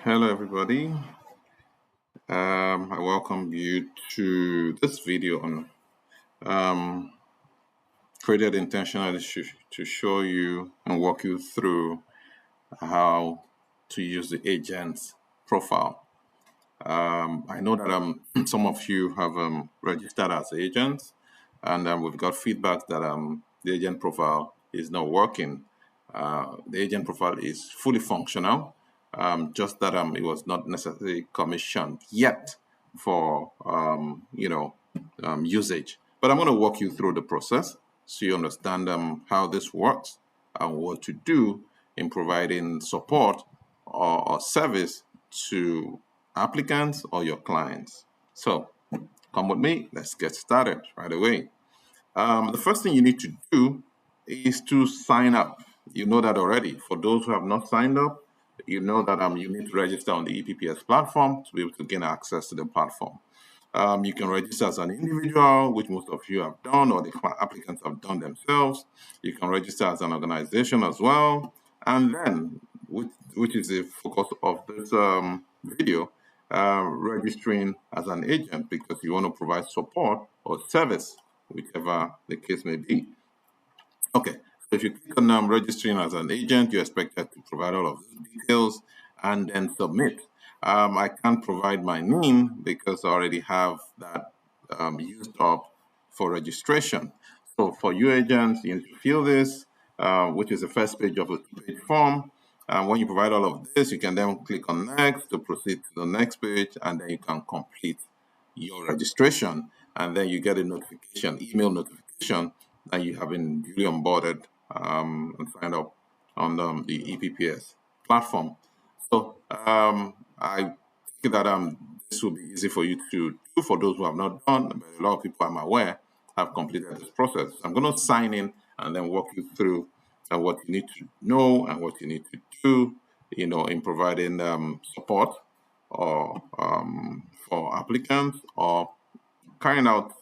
Hello, everybody. I welcome you to this video on created intentionally to show you and walk you through how to use the agent's profile. I know that some of you have registered as agents, and we've got feedback that the agent profile is not working. The agent profile is fully functional, just that it was not necessarily commissioned yet for usage. But I'm going to walk you through the process so you understand how this works and what to do in providing support or service to applicants or your clients. So come with me, let's get started right away. The first thing you need to do is to sign up. You know that already. For those who have not signed up, you know that you need to register on the EPPPS platform to be able to gain access to the platform. You can register as an individual, which most of you have done, or the applicants have done themselves. You can register as an organization as well. And then, which is the focus of this video, registering as an agent because you want to provide support or service, whichever the case may be. Okay, so if you click on registering as an agent, you're expected to provide all of the details and then submit. I can't provide my name because I already have that used up for registration. So for you agents, you need to fill this, which is the first page of a two-page form. When you provide all of this, you can then click on next to proceed to the next page, and then you can complete your registration. And then you get a notification, email notification, that you have been duly onboarded and signed up on the EPPS platform. So I think that this will be easy for you to do for those who have not done, but a lot of people I'm aware have completed this process. I'm going to sign in and then walk you through what you need to know and what you need to do, in providing support or for applicants or carrying out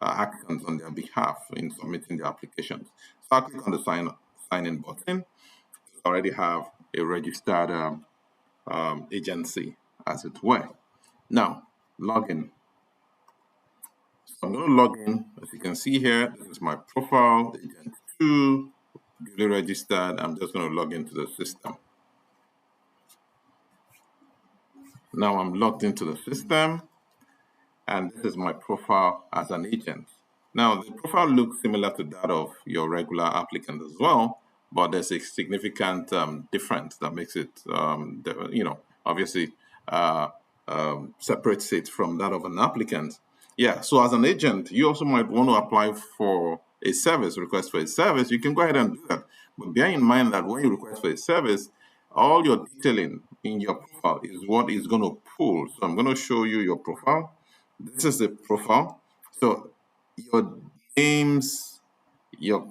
actions on their behalf in submitting the applications. So I'll click on the sign in button. I already have a registered agency, as it were. Now, login. So I'm going to log in. As you can see here, this is my profile, agent 2, duly registered. I'm just going to log into the system. Now I'm logged into the system, and this is my profile as an agent. Now, the profile looks similar to that of your regular applicant as well, but there's a significant difference that makes it, obviously separates it from that of an applicant. Yeah, so as an agent, you also might want to apply for a service, request for a service. You can go ahead and do that. But bear in mind that when you request for a service, all your detailing in your profile is what is going to pull. So I'm going to show you your profile. This is the profile. So your names, your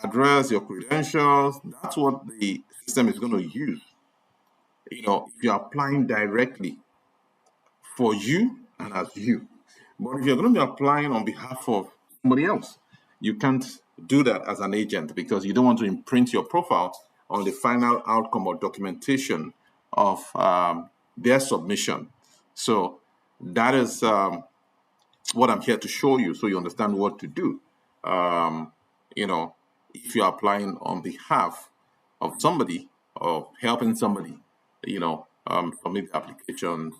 address, your credentials, that's what the system is going to use. If you're applying directly for you and as you. But if you're going to be applying on behalf of somebody else, you can't do that as an agent because you don't want to imprint your profile on the final outcome or documentation of their submission. So that is what I'm here to show you so you understand what to do. If you're applying on behalf of somebody or helping somebody, submit the application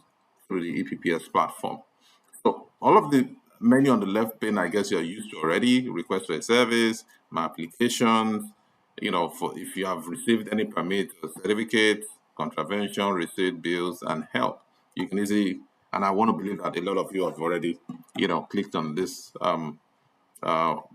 through the EPPS platform. So all of the menu on the left pane, I guess you're used to already. Request for a service, my applications, for if you have received any permit or certificate, contravention, receipt, bills, and help. You can easily, and I want to believe that a lot of you have already, clicked on this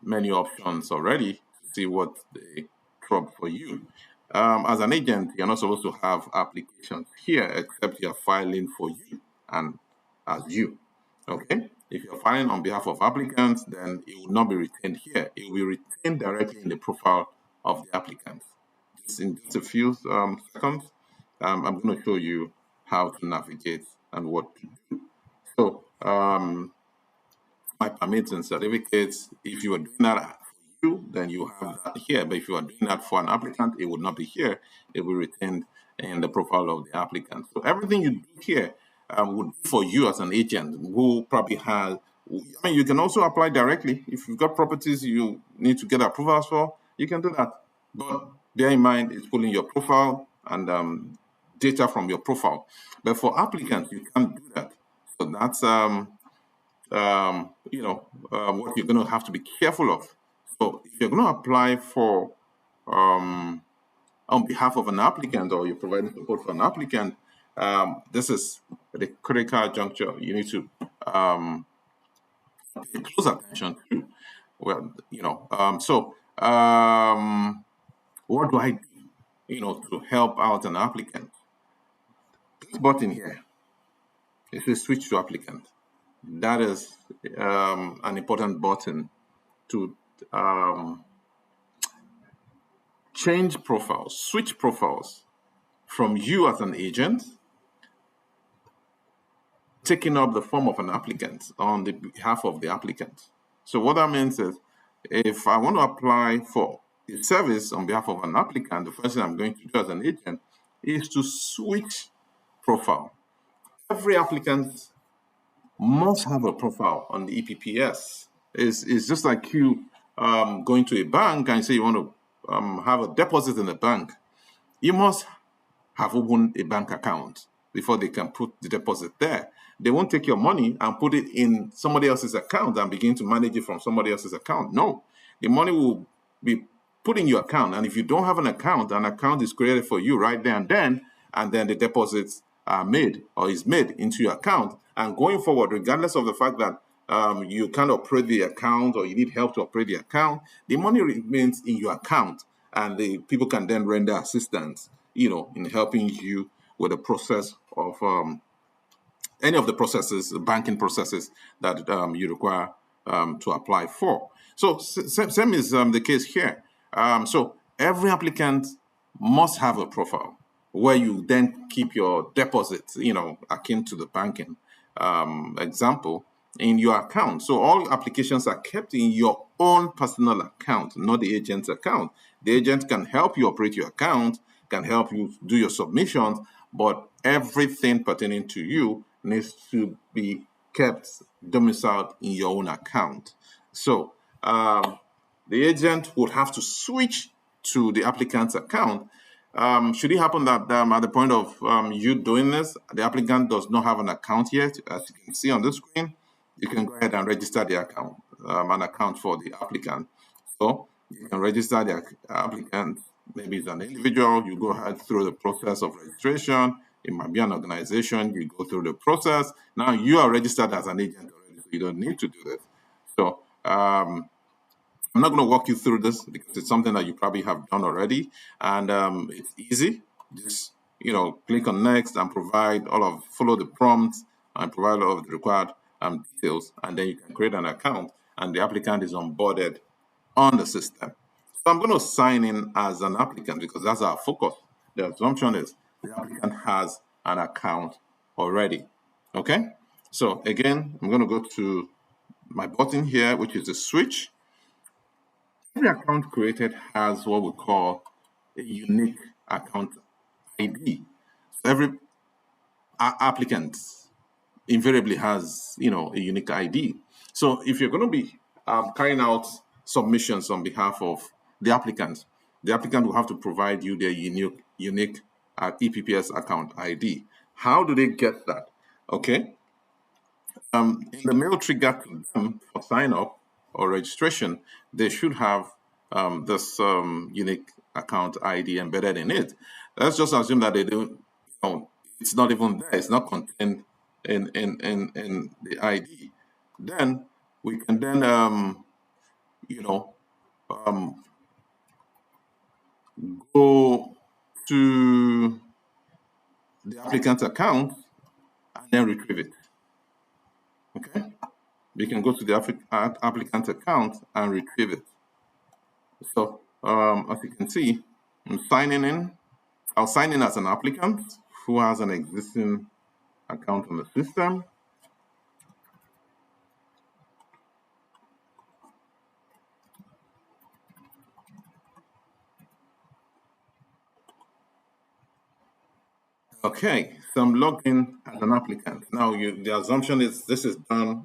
menu options already to see what they drop for you. As an agent, you're not supposed to have applications here except you're filing for you and as you. Okay? If you're filing on behalf of applicants, then it will not be retained here. It will be retained directly in the profile of the applicant. In just a few seconds, I'm going to show you how to navigate and what to do. So, my permits and certificates, if you are doing that for you, then you have that here. But if you are doing that for an applicant, it would not be here. It will be retained in the profile of the applicant. So everything you do here would be for you as an agent who probably has. I mean, you can also apply directly if you've got properties you need to get approvals for. You can do that, but bear in mind it's pulling your profile and data from your profile. But for applicants, you can't do that. So that's what you're going to have to be careful of. So if you're going to apply for on behalf of an applicant or you're providing support for an applicant, this is the critical juncture you need to pay close attention to. Well, what do I do, to help out an applicant? This button here, it says switch to applicant. That is an important button to change profiles, switch profiles from you as an agent, taking up the form of an applicant on the behalf of the applicant. So what that means is, if I want to apply for a service on behalf of an applicant, the first thing I'm going to do as an agent is to switch profile. Every applicant must have a profile on the EPPS. It's just like you going to a bank and say you want to have a deposit in the bank. You must have opened a bank account before they can put the deposit there. They won't take your money and put it in somebody else's account and begin to manage it from somebody else's account. No, the money will be put in your account. And if you don't have an account is created for you right there and then the deposits are made or is made into your account. And going forward, regardless of the fact that you can't operate the account or you need help to operate the account, the money remains in your account and the people can then render assistance, in helping you with the process of any of the processes, banking processes that you require to apply for. So same is the case here. So every applicant must have a profile where you then keep your deposits, akin to the banking example, in your account. So all applications are kept in your own personal account, not the agent's account. The agent can help you operate your account, can help you do your submissions, but everything pertaining to you needs to be kept domiciled in your own account. So the agent would have to switch to the applicant's account. Should it happen that at the point of you doing this, the applicant does not have an account yet, as you can see on the screen, you can go ahead and register the account, an account for the applicant. So you can register the applicant. Maybe it's an individual, you go ahead through the process of registration. It might be an organization, you go through the process. Now you are registered as an agent already, so you don't need to do this. So I'm not going to walk you through this because it's something that you probably have done already, and it's easy. Just click on next and follow the prompts and provide all of the required details, and then you can create an account, and the applicant is onboarded on the system. So I'm going to sign in as an applicant because that's our focus. The assumption is the applicant has an account already. Okay. So again, I'm going to go to my button here, which is the switch. Every account created has what we call a unique account ID. So every applicant invariably has, a unique ID. So if you're going to be carrying out submissions on behalf of the applicant will have to provide you their unique EPPS account ID. How do they get that? Okay. In the mail trigger to them for sign up or registration, they should have this unique account ID embedded in it. Let's just assume that they do. It's not even there. It's not contained in the ID. Then we can then go to the applicant's account and then retrieve it. Okay, we can go to the applicant's account and retrieve it. So as you can see, I'm signing in. I'll sign in as an applicant who has an existing account on the system. Okay, so I'm logged in as an applicant. Now, the assumption is this is done,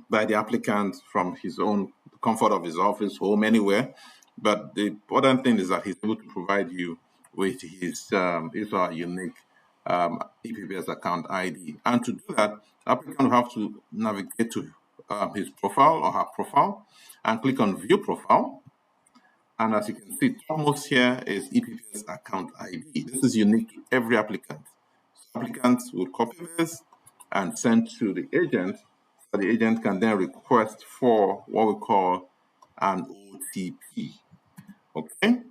by the applicant from his own comfort of his office, home, anywhere. But the important thing is that he's able to provide you with his or her unique EPPS account ID. And to do that, applicant will have to navigate to his profile or her profile and click on View Profile. And as you can see, topmost here is EPPS account ID. This is unique to every applicant. So applicants will copy this and send to the agent, so the agent can then request for what we call an OTP. Okay?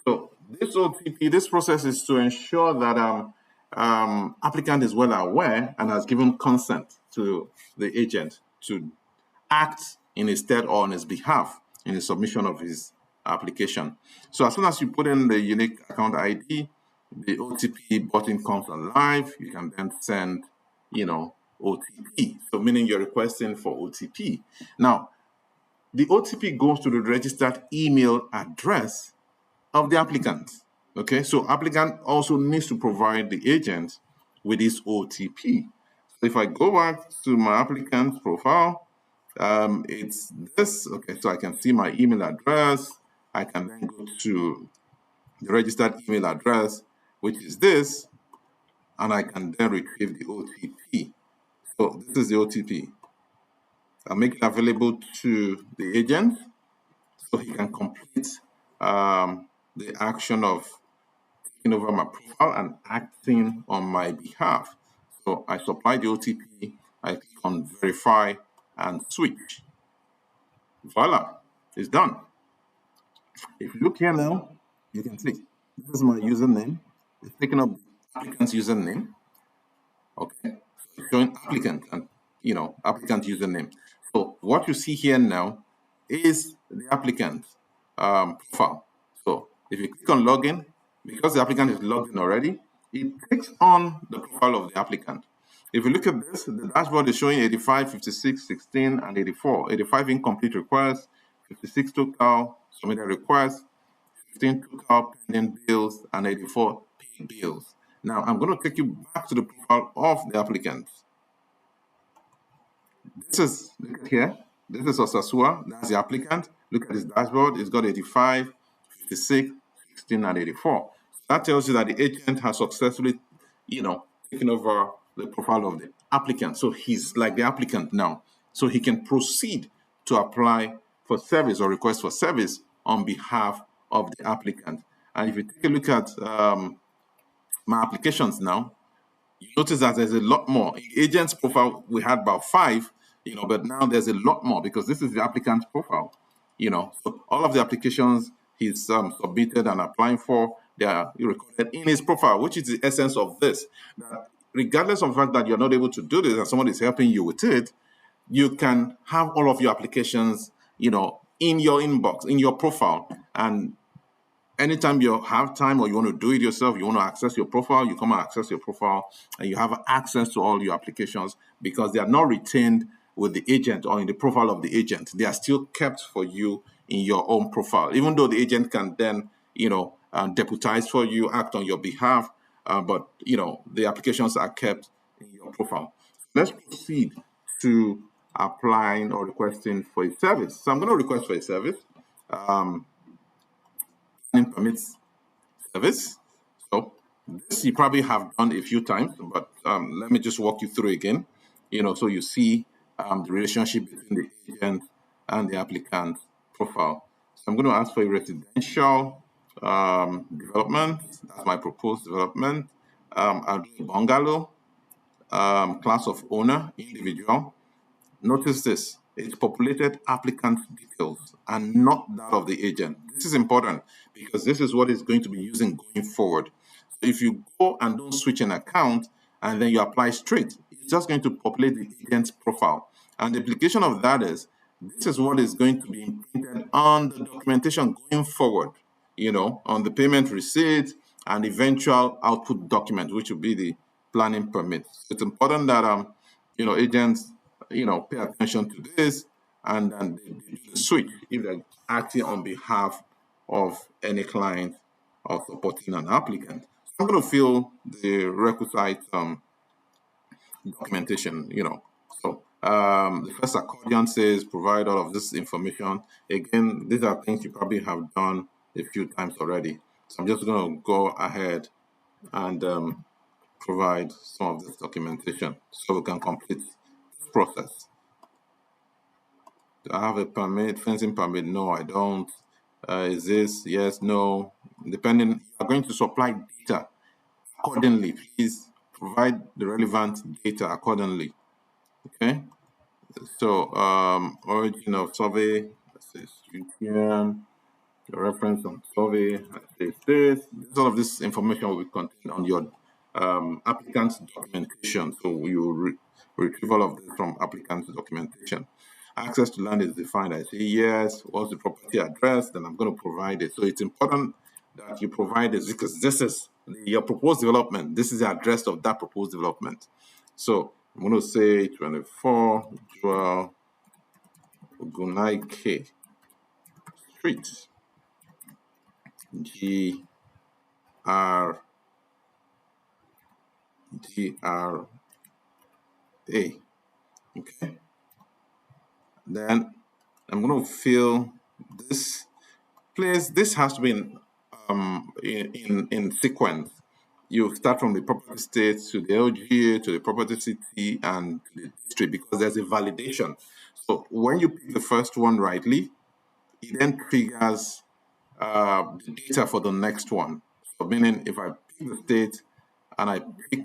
So this OTP, this process is to ensure that applicant is well aware and has given consent to the agent to act in his stead or on his behalf in the submission of his application. So as soon as you put in the unique account ID, the OTP button comes alive. You can then send, OTP. So meaning you're requesting for OTP. Now, the OTP goes to the registered email address of the applicant. Okay, so applicant also needs to provide the agent with this OTP. So if I go back to my applicant's profile, it's this. Okay, so I can see my email address. I can then go to the registered email address, which is this, and I can then retrieve the OTP. So this is the OTP. I'll make it available to the agent so he can complete the action of taking over my profile and acting on my behalf. So I supply the OTP, I click on verify and switch. Voila, it's done. If you look here now, you can see this is my username. It's taking up the applicant's username. Okay, so it's showing applicant and applicant username. So what you see here now is the applicant profile. So if you click on login, because the applicant is logged in already, it takes on the profile of the applicant. If you look at this, the dashboard is showing 85, 56, 16, and 84. 85 incomplete requests, 56 total submitted requests, 15 total pending bills, and 84 paid bills. Now, I'm going to take you back to the profile of the applicant. Look at here, this is Osasua, that's the applicant. Look at his dashboard, it's got 85, 56, 16, and 84. That tells you that the agent has successfully, taken over the profile of the applicant. So he's like the applicant now. So he can proceed to apply for service or request for service on behalf of the applicant. And if you take a look at my applications now, you notice that there's a lot more. In agent's profile, we had about 5, but now there's a lot more because this is the applicant's profile. So all of the applications he's submitted and applying for, they are recorded in his profile, which is the essence of this. That regardless of the fact that you're not able to do this and somebody is helping you with it, you can have all of your applications, in your inbox, in your profile, and anytime you have time or you want to do it yourself, you want to access your profile, you come and access your profile and you have access to all your applications because they are not retained with the agent or in the profile of the agent. They are still kept for you in your own profile, even though the agent can then, deputize for you, act on your behalf, but, the applications are kept in your profile. Let's proceed to applying or requesting for a service. So I'm going to request for a service. Permits service. So this you probably have done a few times, but let me just walk you through again. So you see the relationship between the agent and the applicant profile. So I'm going to ask for a residential development. That's my proposed development. I'll do a bungalow, class of owner, individual. Notice this, it's populated applicant details and not that of the agent. This is important because this is what it's going to be using going forward. So if you go and don't switch an account and then you apply straight, it's just going to populate the agent's profile. And the implication of that is this is what is going to be imprinted on the documentation going forward, on the payment receipt and eventual output document, which will be the planning permit. It's important that agents pay attention to this and then they do the switch if they're acting on behalf of any client or supporting an applicant. I'm going to fill the requisite documentation, So the first accordion says provide all of this information. Again, these are things you probably have done a few times already. So I'm just going to go ahead and provide some of this documentation so we can complete this process. Do I have a permit, fencing permit? No, I don't. Is this yes, no? Depending, you are going to supply data accordingly. Please provide the relevant data accordingly. Okay. So, origin of survey, let's say street here, your reference on survey, let's say this. All of this information will be contained on your applicant's documentation. So you retrieve all of this from applicant's documentation. Access to land is defined. I say yes. What's the property address? Then I'm going to provide it. So it's important that you provide this because this is your proposed development. This is the address of that proposed development. So I'm going to say 24 Joel Ogunaike Street, G R GRA. Okay. Then I'm going to fill this place. This has to be in sequence. You start from the property state to the LGA to the property city and the district because there's a validation. So when you pick the first one rightly, it then triggers the data for the next one. So meaning if I pick the state and I pick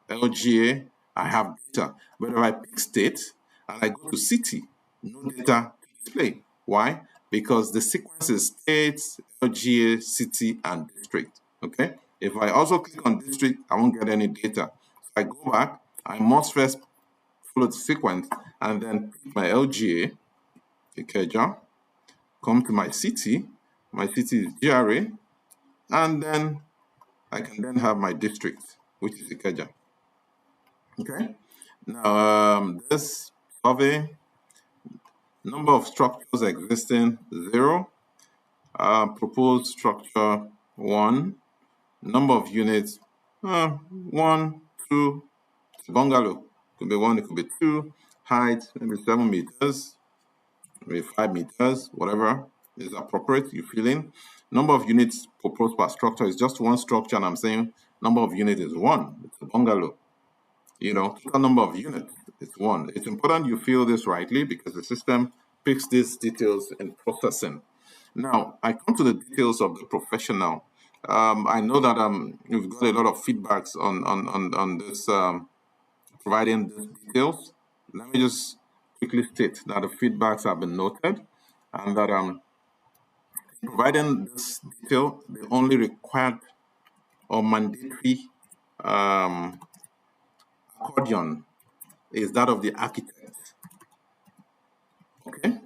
LGA, I have data. But if I pick state and I go to city, no data to display. Why? Because the sequence is state, LGA, city, and district. Okay. If I also click on district, I won't get any data. So I go back, I must first follow the sequence and then pick my LGA, Ikeja, come to my city. My city is GRA, and then I can then have my district, which is Ikeja. Okay. Now, this survey, number of structures existing, 0. Proposed structure, 1. Number of units, 1, 2. Bungalow, could be 1, it could be 2. Height, maybe 7 meters, maybe 5 meters, whatever is appropriate, you fill in. Number of units proposed per structure is just one structure, and I'm saying number of units is 1. It's a bungalow. Total number of units is 1. It's important you fill this rightly because the system picks these details in processing. Now, I come to the details of the professional. I know that you've got a lot of feedbacks on this, providing these details. Let me just quickly state that the feedbacks have been noted and that providing this detail, the only required or mandatory accordion is that of the architect. Okay?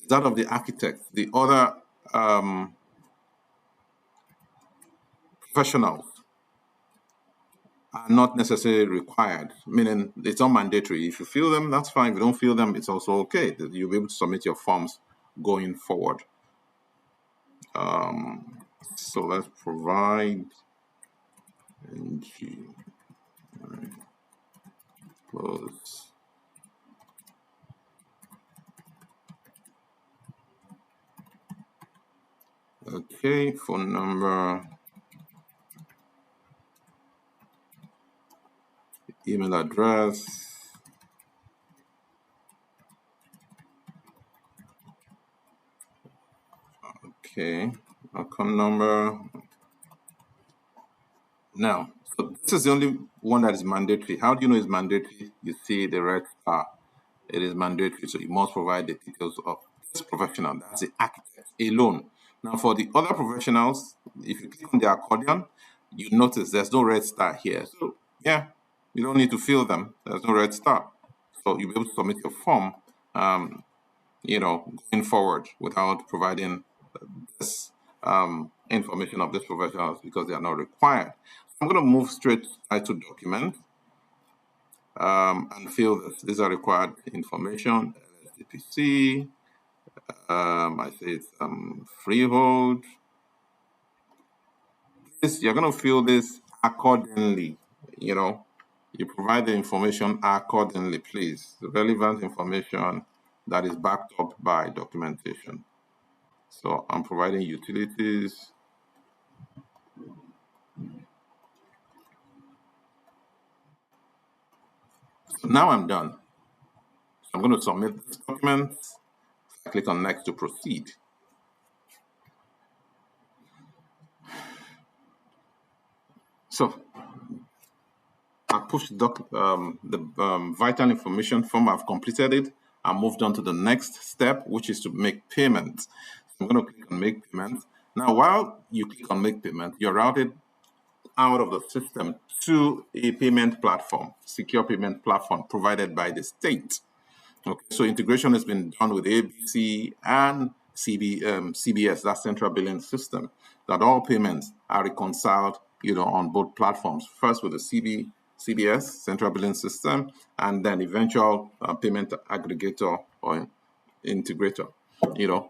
Is that of the architect. The other professionals are not necessarily required, meaning it's not mandatory. If you fill them, that's fine. If you don't fill them, it's also okay. You'll be able to submit your forms going forward. So let's provide NG close. Okay, phone number, email address. Okay, account number. Now, so this is the only one that is mandatory. How do you know it's mandatory? You see the red star. It is mandatory, so you must provide the details of this professional. That's the architect alone. Now, for the other professionals, if you click on the accordion, you notice there's no red star here. So, yeah, you don't need to fill them. There's no red star. So you'll be able to submit your form, going forward without providing this information of these professionals because they are not required. I'm going to move straight to title document and fill this. These are required information. LSDPC. I say it's freehold. this, you're going to fill this accordingly. You know, you provide the information accordingly, please. The relevant information that is backed up by documentation. So I'm providing utilities. So now I'm done. So I'm going to submit this document. I click on next to proceed. So I pushed the vital information form. I've completed it. I moved on to the next step, which is to make payment. So I'm going to click on make payment. Now, while you click on make payment, you're routed out of the system to a payment platform, secure payment platform provided by the state. Okay, so integration has been done with ABC and CBS, that central billing system, that all payments are reconciled, on both platforms. First with the CBS, central billing system, and then eventual payment aggregator or integrator,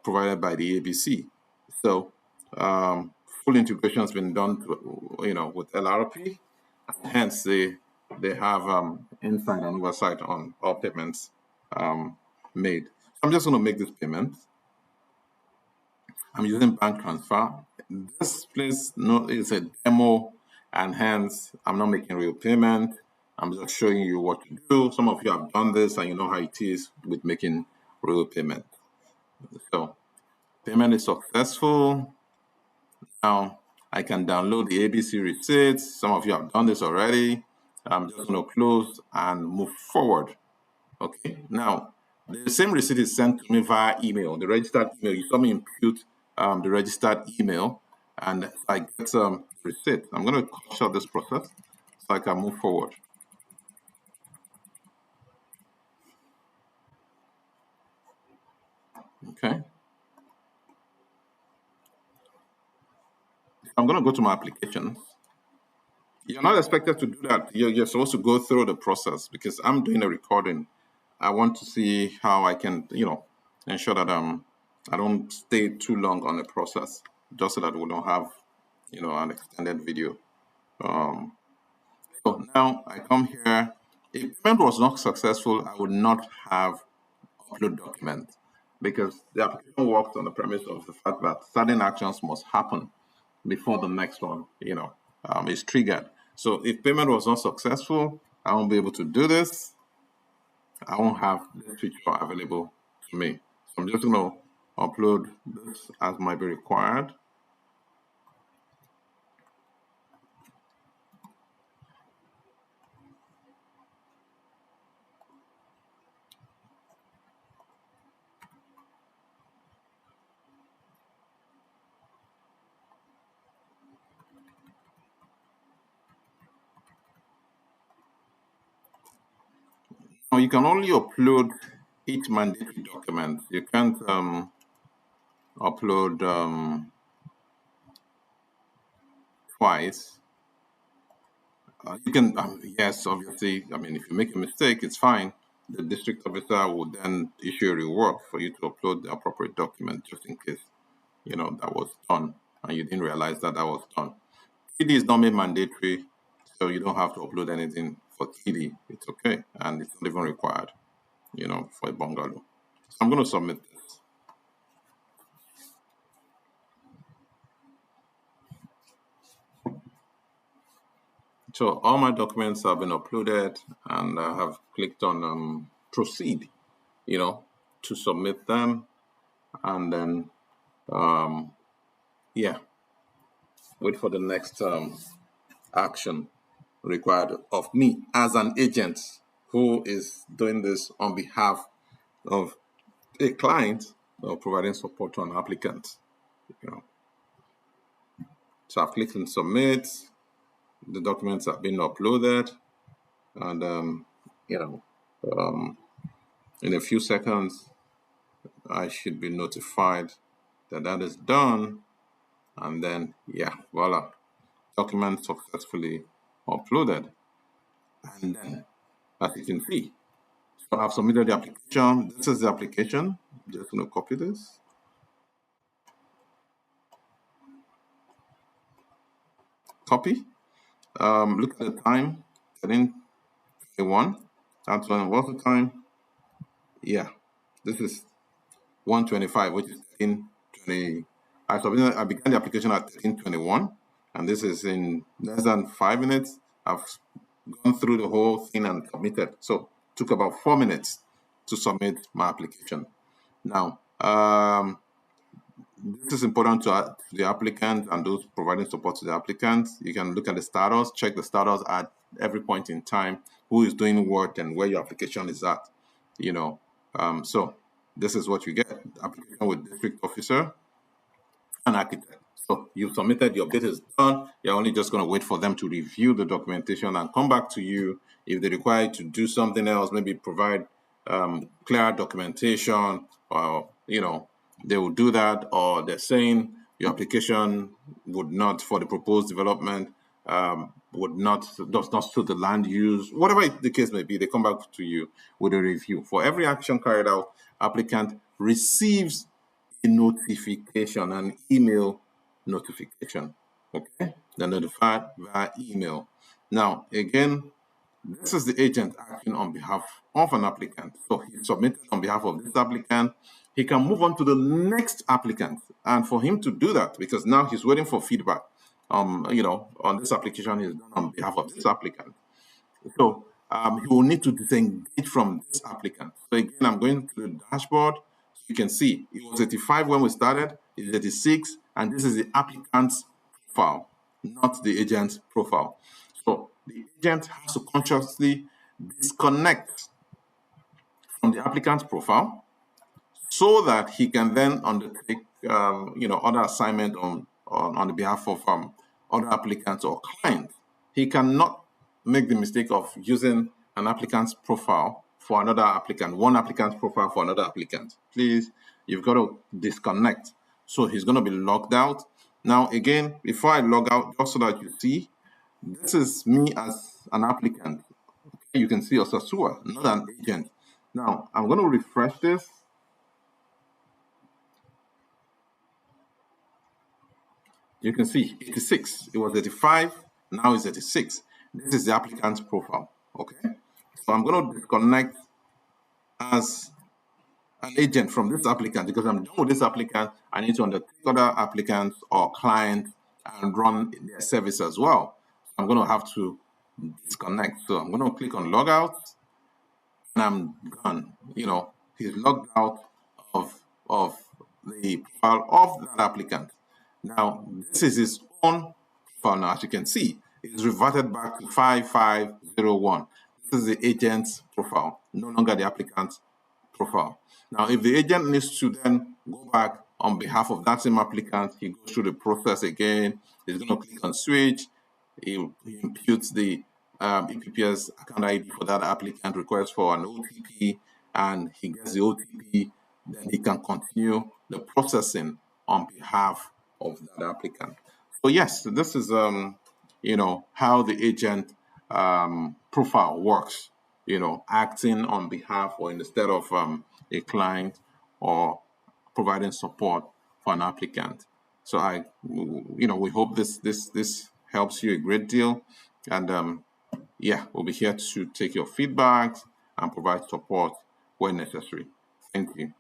provided by the ABC. So full integration has been done, with LRP. Hence, they have insight and oversight on all payments made. So I'm just going to make this payment. I'm using bank transfer. This place is a demo, and hence I'm not making real payment. I'm just showing you what to do. Some of you have done this, and you know how it is with making real payment. So payment is successful. Now I can download the ABC receipts. Some of you have done this already. I'm just going to close and move forward. Okay, now the same receipt is sent to me via email, the registered email. You saw me impute the registered email, and I get receipt. I'm going to cut short this process so I can move forward. Okay, I'm going to go to my applications. You're not expected to do that. You're supposed to go through the process because I'm doing a recording. I want to see how I can, ensure that I don't stay too long on the process, just so that we don't have, an extended video. So now I come here. If payment was not successful, I would not have upload document because the application works on the premise of the fact that certain actions must happen before the next one, is triggered. So if payment was not successful, I won't be able to do this. I won't have this feature available to me. So I'm just going to upload this as might be required. Now you can only upload each mandatory document. You can't upload twice. You can, yes, obviously. I mean, if you make a mistake, it's fine. The district officer will then issue a reward for you to upload the appropriate document, just in case, that was done and you didn't realize that that was done. 3D is not made mandatory, so you don't have to upload anything for 3D. It's okay, and it's not even required, for a bungalow. So I'm going to submit this. So all my documents have been uploaded, and I have clicked on proceed, to submit them, and then yeah, wait for the next action required of me as an agent who is doing this on behalf of a client or providing support to an applicant. So I've clicked on submit. The documents have been uploaded, and in a few seconds, I should be notified that that is done, and then voila, document successfully uploaded. And then, as you can see, so I've submitted the application. This is the application. I'm just going to copy this. copy. Look at the time, 13:21. That's what's the time? Yeah, this is 1:25, which is 13:20. I began the application at 13:21, and this is in less than 5 minutes. I've gone through the whole thing and submitted. So it took about 4 minutes to submit my application. Now, this is important to the applicant and those providing support to the applicant. You can look at the status, check the status at every point in time, who is doing what and where your application is at. So this is what you get: application with district officer and architect. So you've submitted, your bid is done. You're only just going to wait for them to review the documentation and come back to you if they require to do something else, maybe provide clear documentation, or they will do that, or they're saying your application would not, for the proposed development, does not suit the land use, whatever the case may be. They come back to you with a review. For every action carried out, applicant receives a notification, an email notification. Okay, they're notified via email. Now, again, this is the agent acting on behalf of an applicant. So he submitted on behalf of this applicant. He can move on to the next applicant. And for him to do that, because now he's waiting for feedback, on this application he's done on behalf of this applicant. So he will need to disengage from this applicant. So again, I'm going to the dashboard. So you can see it was 85 when we started, it's 86, and this is the applicant's profile, not the agent's profile. So the agent has to consciously disconnect from the applicant's profile so that he can then undertake, other assignment on the behalf of other applicants or clients. He cannot make the mistake of using an applicant's profile for another applicant, one applicant's profile for another applicant. Please, you've got to disconnect. So he's going to be logged out. Now, again, before I log out, just so that you see, this is me as an applicant. Okay, you can see Osasua, not an agent. Now, I'm going to refresh this. You can see 86. It was 85. Now it's 86. This is the applicant's profile. Okay. So I'm going to disconnect as an agent from this applicant because I'm done with this applicant. I need to undertake other applicants or clients and run their service as well. So I'm going to have to disconnect. So I'm going to click on logout and I'm done. He's logged out of the profile of that applicant. Now, this is his own profile. Now, as you can see, it's reverted back to 5501. This is the agent's profile, no longer the applicant's profile. Now, if the agent needs to then go back on behalf of that same applicant, he goes through the process again. He's going to click on switch. He imputes the EPPPS account ID for that applicant, requests for an OTP, and he gets the OTP. Then he can continue the processing on behalf of that applicant. So yes, this is how the agent profile works. Acting on behalf or instead of a client or providing support for an applicant. So we hope this helps you a great deal, and we'll be here to take your feedback and provide support when necessary. Thank you.